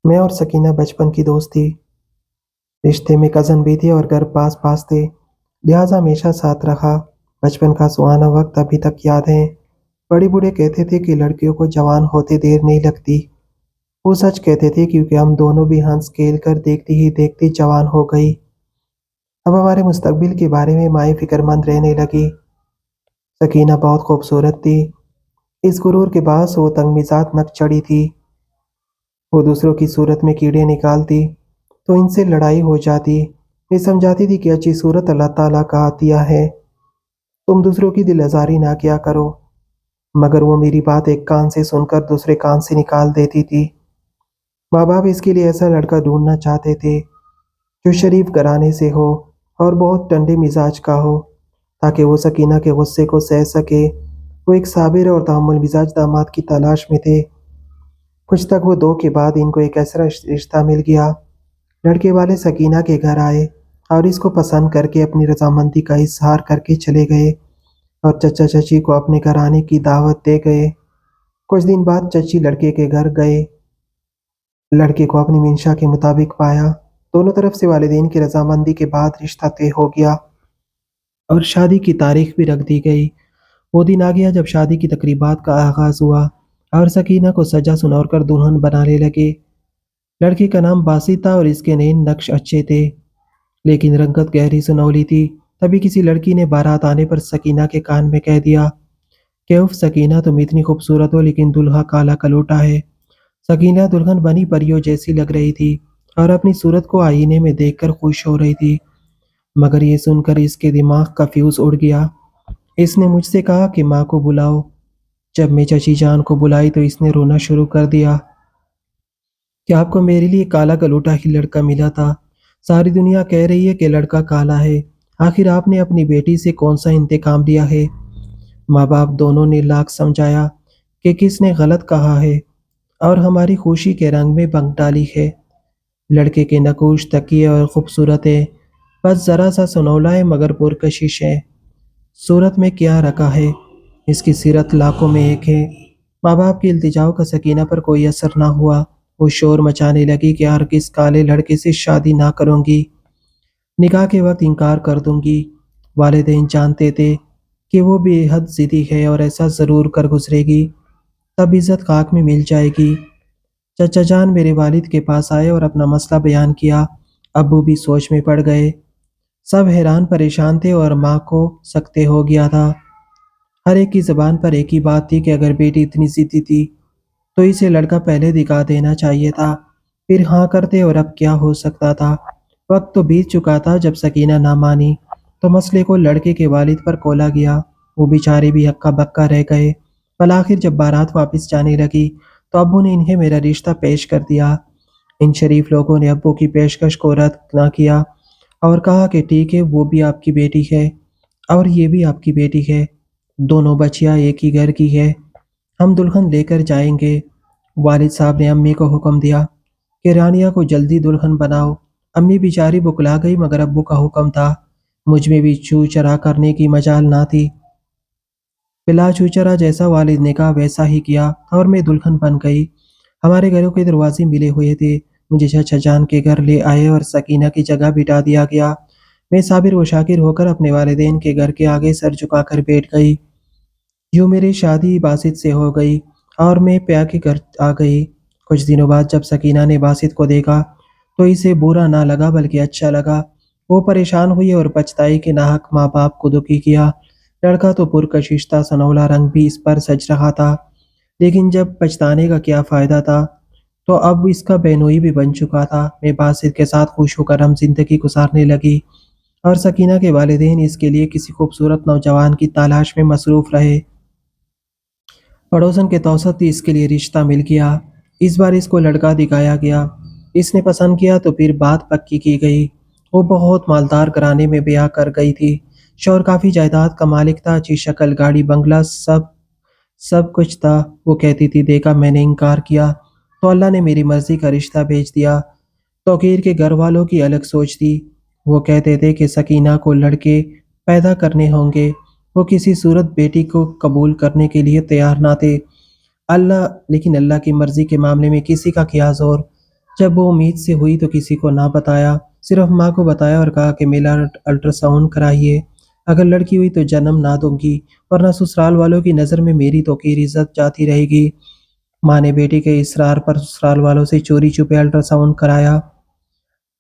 मैं और सकीना बचपन की दोस्त थी। रिश्ते में कज़न भी थे और घर पास पास थे, लिहाजा हमेशा साथ रहा। बचपन का सुहाना वक्त अभी तक याद है। बड़े बूढ़े कहते थे कि लड़कियों को जवान होते देर नहीं लगती। वो सच कहते थे क्योंकि हम दोनों भी हंस खेल कर देखती ही देखती जवान हो गई। अब हमारे मुस्तकबिल के बारे में माएँ फिक्रमंद रहने लगी। सकीना बहुत खूबसूरत थी। इस गुरूर के बास वो तंग मिजाज नक चढ़ी थी। वो दूसरों की सूरत में कीड़े निकालती तो इनसे लड़ाई हो जाती। मैं समझाती थी कि अच्छी सूरत अल्लाह ताला का अतिया है, तुम दूसरों की दिल आज़ारी ना किया करो। मगर वो मेरी बात एक कान से सुनकर दूसरे कान से निकाल देती थी। माँ बाप इसके लिए ऐसा लड़का ढूंढना चाहते थे जो शरीफ घराने से हो और बहुत ठंडे मिजाज का हो, ताकि वो सकीना के गुस्से को सह सके। वो एक साबिर और तहम्मुल मिजाज दामाद की तलाश में थे। कुछ तक वो दो के बाद इनको एक ऐसा रिश्ता मिल गया। लड़के वाले सकीना के घर आए और इसको पसंद करके अपनी रजामंदी का इजहार करके चले गए और चचा चची को अपने घर आने की दावत दे गए। कुछ दिन बाद चची लड़के के घर गए। लड़के को अपनी मंशा के मुताबिक पाया। दोनों तरफ से वालिदैन की रजामंदी के बाद रिश्ता तय हो गया और शादी की तारीख भी रख दी गई। वो दिन आ गया जब शादी की तकरीबात का आगाज हुआ और सकीना को सजा सुनौर कर दुल्हन बनाने लगे। लड़के का नाम बासी था और इसके नए नक्श अच्छे थे, लेकिन रंगत गहरी सुनौली थी। तभी किसी लड़की ने बारात आने पर सकीना के कान में कह दिया कि उफ सकीना, तुम इतनी खूबसूरत हो लेकिन दुल्हा काला कलूटा है। सकीना दुल्हन बनी परियों जैसी लग रही थी और अपनी सूरत को आईने में देखकर खुश हो रही थी। मगर ये सुनकर इसके दिमाग का फ्यूज उड़ गया। इसने मुझसे कहा कि माँ को बुलाओ। जब मैं चची जान को बुलाई तो इसने रोना शुरू कर दिया कि आपको मेरे लिए काला कलूटा ही लड़का मिला था। सारी दुनिया कह रही है कि लड़का काला है। आखिर आपने अपनी बेटी से कौन सा इंतकाम लिया है? माँ बाप दोनों ने लाख समझाया कि किसने गलत कहा है और हमारी खुशी के रंग में बंग डाली है। लड़के के नकूश तकिए और खूबसूरत है, बस जरा सा सुनौला है मगर पुरकशिश है। सूरत में क्या रखा है, इसकी सीरत लाखों में एक है। माँ बाप की इल्तिजाओं का सकीना पर कोई असर ना हुआ। वो शोर मचाने लगी कि यार किस काले लड़के से शादी ना करूंगी, निकाह के वक्त इनकार कर दूंगी। वालिदैन जानते थे कि वो बेहद जिद्दी है और ऐसा ज़रूर कर गुजरेगी, तब इज्जत खाक में मिल जाएगी। चचा जान मेरे वालिद के पास आए और अपना मसला बयान किया। अब्बू भी सोच में पड़ गए। सब हैरान परेशान थे और माँ को सकते हो गया था। हर एक की ज़बान पर एक ही बात थी कि अगर बेटी इतनी ज़िद्दी थी तो इसे लड़का पहले दिखा देना चाहिए था, फिर हाँ करते और अब क्या हो सकता था। वक्त तो बीत चुका था। जब सकीना ना मानी तो मसले को लड़के के वालिद पर खोला गया। वो बेचारे भी हक्का बक्का रह गए। पर आखिर जब बारात वापस जाने लगी तो अब्बू ने इन्हें मेरा रिश्ता पेश कर दिया। इन शरीफ लोगों ने अब्बू की पेशकश को रद्द ना किया और कहा कि ठीक है, वो भी आपकी बेटी है और ये भी आपकी बेटी है, दोनों बच्चियां एक ही घर की है, हम दुल्हन लेकर जाएंगे। वालिद साहब ने अम्मी को हुक्म दिया कि रानिया को जल्दी दुल्हन बनाओ। अम्मी बेचारी बुकला गई मगर अब्बू का हुक्म था। मुझ में भी छू चरा करने की मजाल ना थी। बिला छू चरा जैसा वालिद ने कहा वैसा ही किया और मैं दुल्हन बन गई। हमारे घरों के दरवाजे मिले हुए थे। मुझे चचा जान के घर ले आए और सकीना की जगह बिठा दिया गया। मैं साबिर व शाकिर होकर अपने वालिदैन के घर के आगे सर झुकाकर बैठ गई। यूँ मेरी शादी बासित से हो गई और मैं प्या के घर आ गई। कुछ दिनों बाद जब सकीना ने बासित को देखा तो इसे बुरा ना लगा बल्कि अच्छा लगा। वो परेशान हुई और पछताई के नाहक माँ बाप को दुखी किया। लड़का तो पुरकशिश था, सनौला रंग भी इस पर सज रहा था, लेकिन जब पछताने का क्या फ़ायदा था। तो अब इसका बेनोई भी बन चुका था। मैं बासित के साथ खुश होकर हम जिंदगी गुजारने लगी और सकीना के वालिदैन इसके लिए किसी खूबसूरत नौजवान की तलाश में मसरूफ़ रहे। पड़ोसन के तौसत ही इसके लिए रिश्ता मिल गया। इस बार इसको लड़का दिखाया गया। इसने पसंद किया तो फिर बात पक्की की गई। वो बहुत मालदार घराने में ब्याह कर गई थी। शौहर काफ़ी जायदाद का मालिक था, अच्छी शक्ल, गाड़ी, बंगला, सब सब कुछ था। वो कहती थी देखा मैंने इनकार किया तो अल्लाह ने मेरी मर्जी का रिश्ता भेज दिया। तौकीर के घर वालों की अलग सोच थी। वो कहते थे कि सकीना को लड़के पैदा करने होंगे। वो किसी सूरत बेटी को कबूल करने के लिए तैयार ना थे। अल्लाह लेकिन अल्लाह की मर्जी के मामले में किसी का क्या जोर। जब वो उम्मीद से हुई तो किसी को ना बताया, सिर्फ माँ को बताया और कहा कि मेरा अल्ट्रासाउंड कराइए। अगर लड़की हुई तो जन्म ना दूंगी, वरना ससुराल वालों की नज़र में मेरी तो की इज्जत जाती रहेगी। माँ ने बेटी के इसरार पर ससुराल वालों से चोरी छुपे अल्ट्रासाउंड कराया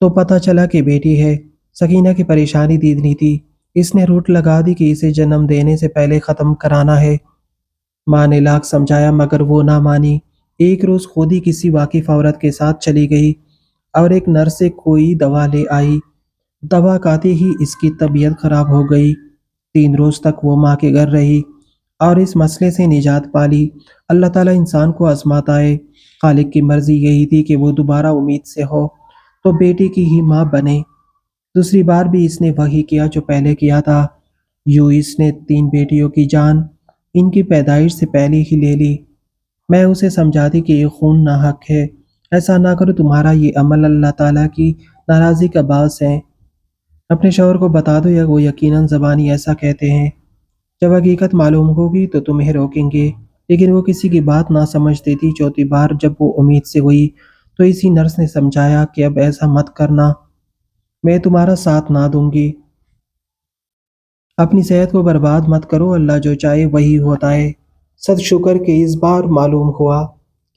तो पता चला कि बेटी है। सकीना की परेशानी दीदनी थी। इसने रूट लगा दी कि इसे जन्म देने से पहले ख़त्म कराना है। माँ ने लाख समझाया मगर वो ना मानी। एक रोज़ खुद ही किसी वाकिफ औरत के साथ चली गई और एक नर्स से कोई दवा ले आई। दवा खाते ही इसकी तबीयत खराब हो गई। 3 रोज तक वो माँ के घर रही और इस मसले से निजात पाली। अल्लाह ताला इंसान को आजमाता है। खालिक की मर्जी यही थी कि वो दोबारा उम्मीद से हो तो बेटी की ही माँ बने। दूसरी बार भी इसने वही किया जो पहले किया था। यूं इसने 3 बेटियों की जान इनकी पैदाइश से पहले ही ले ली। मैं उसे समझाती कि ये खून नाहक है, ऐसा ना करो, तुम्हारा ये अमल अल्लाह ताला की नाराज़ी का बायस है। अपने शौहर को बता दो या वो यकीनन ज़बानी ऐसा कहते हैं। जब हकीकत मालूम होगी तो तुम्हें रोकेंगे। लेकिन वो किसी की बात ना समझती थी। चौथी बार जब वो उम्मीद से हुई तो इसी नर्स ने समझाया कि अब ऐसा मत करना, मैं तुम्हारा साथ ना दूंगी। अपनी सेहत को बर्बाद मत करो, अल्लाह जो चाहे वही होता है। सद शुक्र कि इस बार मालूम हुआ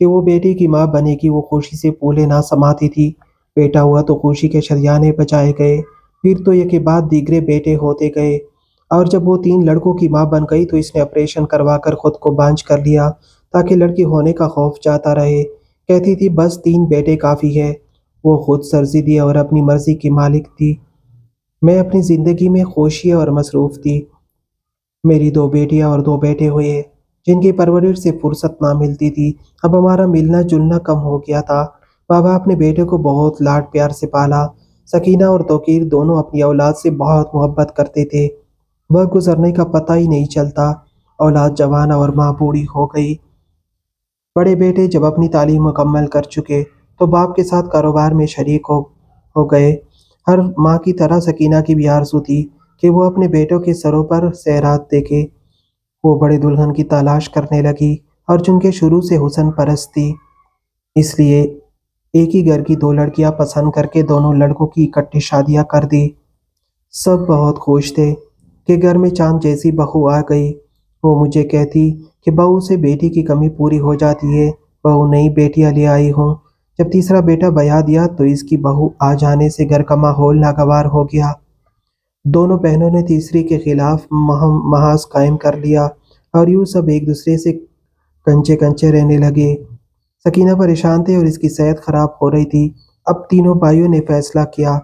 कि वो बेटी की माँ बनेगी। वो खुशी से फूले ना समाती थी। बेटा हुआ तो खुशी के शरियाने बचाए गए। फिर तो एक के बाद दीगरे बेटे होते गए और जब वो 3 लड़कों की माँ बन गई तो इसने ऑपरेशन करवा कर खुद को बांझ कर लिया ताकि लड़की होने का खौफ जाता रहे। कहती थी बस 3 बेटे काफ़ी है। वो खुद सर्जिदी और अपनी मर्जी की मालिक थी। मैं अपनी ज़िंदगी में खुशी और मसरूफ़ थी। मेरी 2 बेटियां और 2 बेटे हुए जिनकी परवरिश से फुर्सत ना मिलती थी। अब हमारा मिलना जुलना कम हो गया था। बाबा अपने बेटे को बहुत लाड प्यार से पाला। सकीना और तौकीर दोनों अपनी औलाद से बहुत मोहब्बत करते थे। वह गुजरने का पता ही नहीं चलता। औलाद जवान और माँ बूढ़ी हो गई। बड़े बेटे जब अपनी तालीम मुकम्मल कर चुके तो बाप के साथ कारोबार में शरीक हो गए। हर माँ की तरह सकीना की भी आरज़ू थी कि वो अपने बेटों के सरों पर सेहरात देखे। वो बड़े दुल्हन की तलाश करने लगी और चूंकि शुरू से हुस्न परस्त थी इसलिए एक ही घर की 2 लड़कियां पसंद करके दोनों लड़कों की इकट्ठी शादियां कर दी। सब बहुत खुश थे कि घर में चांद जैसी बहू आ गई। वो मुझे कहती कि बहू से बेटी की कमी पूरी हो जाती है। बहू नई बेटियां ले आई हूँ। जब तीसरा बेटा बया दिया तो इसकी बहू आ जाने से घर का माहौल नागवार हो गया। दोनों बहनों ने तीसरी के खिलाफ महाज कायम कर लिया और यूं सब एक दूसरे से कंचे कंचे रहने लगे। सकीना परेशान थे और इसकी सेहत खराब हो रही थी। अब तीनों भाइयों ने फैसला किया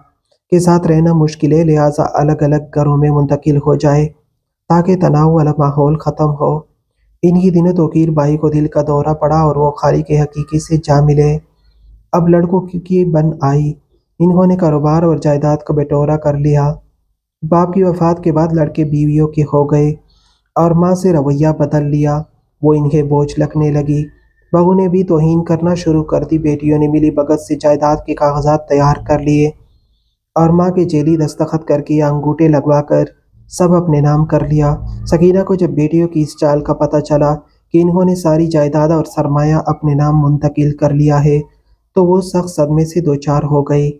कि साथ रहना मुश्किल है, लिहाजा अलग अलग घरों में मुंतकिल हो जाए ताकि तनाव वाला माहौल ख़त्म हो। इन्हीं दिनों तोकीर भाई को दिल का दौरा पड़ा और वो खाली के हकीकी से जा मिले। अब लड़कों की बन आई। इन्होंने कारोबार और जायदाद का बंटवारा कर लिया। बाप की वफ़ात के बाद लड़के बीवियों के हो गए और माँ से रवैया बदल लिया। वो इन्हें बोझ लगने लगी। बहू ने भी तौहीन करना शुरू कर दी। बेटियों ने मिली भगत से जायदाद के कागजात तैयार कर लिए और माँ के जेली दस्तखत करके या अंगूठे लगवा कर सब अपने नाम कर लिया। सकीना को जब बेटियों की इस चाल का पता चला कि इन्होंने सारी जायदाद और सरमाया अपने नाम मुंतकिल कर लिया है तो वो सख्त सदमे से दो चार हो गई।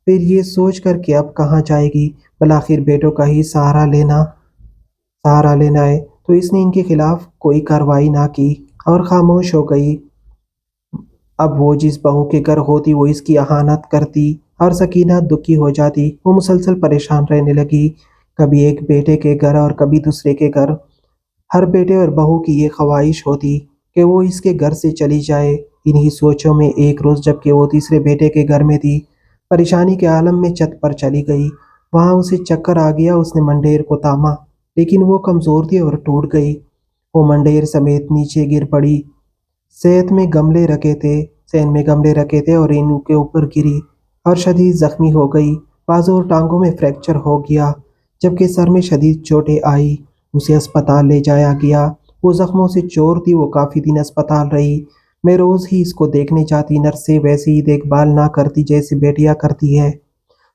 फिर ये सोच कर कि अब कहाँ जाएगी, बलाखिर बेटों का ही सहारा लेना है तो इसने इनके खिलाफ कोई कार्रवाई ना की और खामोश हो गई। अब वो जिस बहू के घर होती वो इसकी अहानत करती और सकीना दुखी हो जाती। वो मुसलसल परेशान रहने लगी, कभी एक बेटे के घर और कभी दूसरे के घर। हर बेटे और बहू की ये ख्वाहिश होती कि वो इसके घर से चली जाए। इन्हीं सोचों में एक रोज़ जबकि वो तीसरे बेटे के घर में थी, परेशानी के आलम में छत पर चली गई। वहाँ उसे चक्कर आ गया। उसने मंडेर को थामा लेकिन वो कमज़ोर थी और टूट गई। वो मंडेर समेत नीचे गिर पड़ी। सेहत में गमले रखे थे सेन में गमले रखे थे और इनके ऊपर गिरी और शदीद जख्मी हो गई। बाजू और टांगों में फ्रैक्चर हो गया जबकि सर में शदीद चोटें आई। उसे अस्पताल ले जाया गया। वो जख्मों से चोर थी। वो काफ़ी दिन अस्पताल रही। मैं रोज़ ही इसको देखने जाती। नर्सें वैसे ही देखभाल ना करती जैसे बेटियां करती है।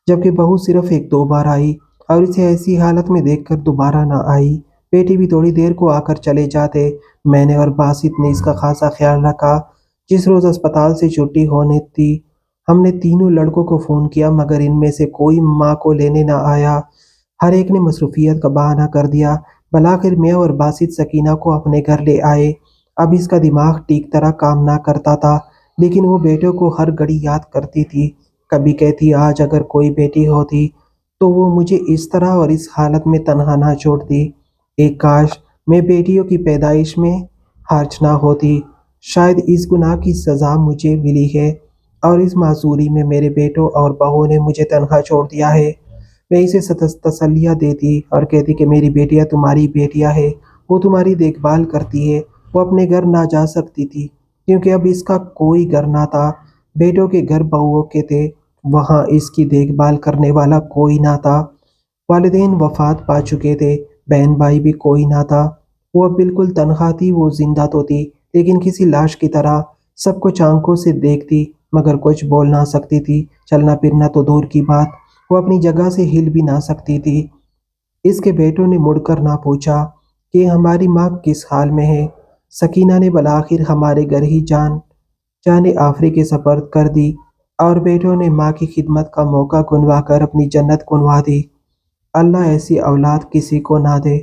जबकि बहू सिर्फ एक दो बार आई और इसे ऐसी हालत में देखकर दोबारा ना आई। बेटी भी थोड़ी देर को आकर चले जाते। मैंने और बासित ने इसका खासा ख्याल रखा। जिस रोज़ अस्पताल से छुट्टी होने थी ہم نے تینوں لڑکوں کو فون کیا مگر ان میں سے کوئی ماں کو لینے نہ آیا۔ ہر ایک نے مصروفیت کا بہانہ کر دیا۔ بالآخر میں اور باسط سکینہ کو اپنے گھر لے آئے۔ اب اس کا دماغ ٹھیک طرح کام نہ کرتا تھا، لیکن وہ بیٹوں کو ہر گھڑی یاد کرتی تھی۔ کبھی کہتی آج اگر کوئی بیٹی ہوتی تو وہ مجھے اس طرح اور اس حالت میں تنہا نہ چھوڑتی۔ ایک کاش میں بیٹیوں کی پیدائش میں حرج نہ ہوتی۔ شاید اس گناہ کی سزا مجھے ملی ہے اور اس معذوری میں میرے بیٹوں اور بہو نے مجھے تنہا چھوڑ دیا ہے۔ میں اسے تسلیاں دیتی اور کہتی کہ میری بیٹیاں تمہاری بیٹیاں ہیں، وہ تمہاری دیکھ بھال کرتی ہے۔ وہ اپنے گھر نہ جا سکتی تھی کیونکہ اب اس کا کوئی گھر نہ تھا۔ بیٹوں کے گھر بہوؤں کے تھے، وہاں اس کی دیکھ بھال کرنے والا کوئی نہ تھا۔ والدین وفات پا چکے تھے، بہن بھائی بھی کوئی نہ تھا۔ وہ اب بالکل تنہا تھی۔ وہ زندہ تو تھی لیکن کسی لاش کی طرح، سب کچھ آنکھوں سے دیکھتی مگر کچھ بول نہ سکتی تھی۔ چلنا پھرنا تو دور کی بات، وہ اپنی جگہ سے ہل بھی نہ سکتی تھی۔ اس کے بیٹوں نے مڑ کر نہ پوچھا کہ ہماری ماں کس حال میں ہے۔ سکینہ نے بالآخر ہمارے گھر ہی جانے آفری کے سپرد کر دی اور بیٹوں نے ماں کی خدمت کا موقع گنوا کر اپنی جنت گنوا دی۔ اللہ ایسی اولاد کسی کو نہ دے۔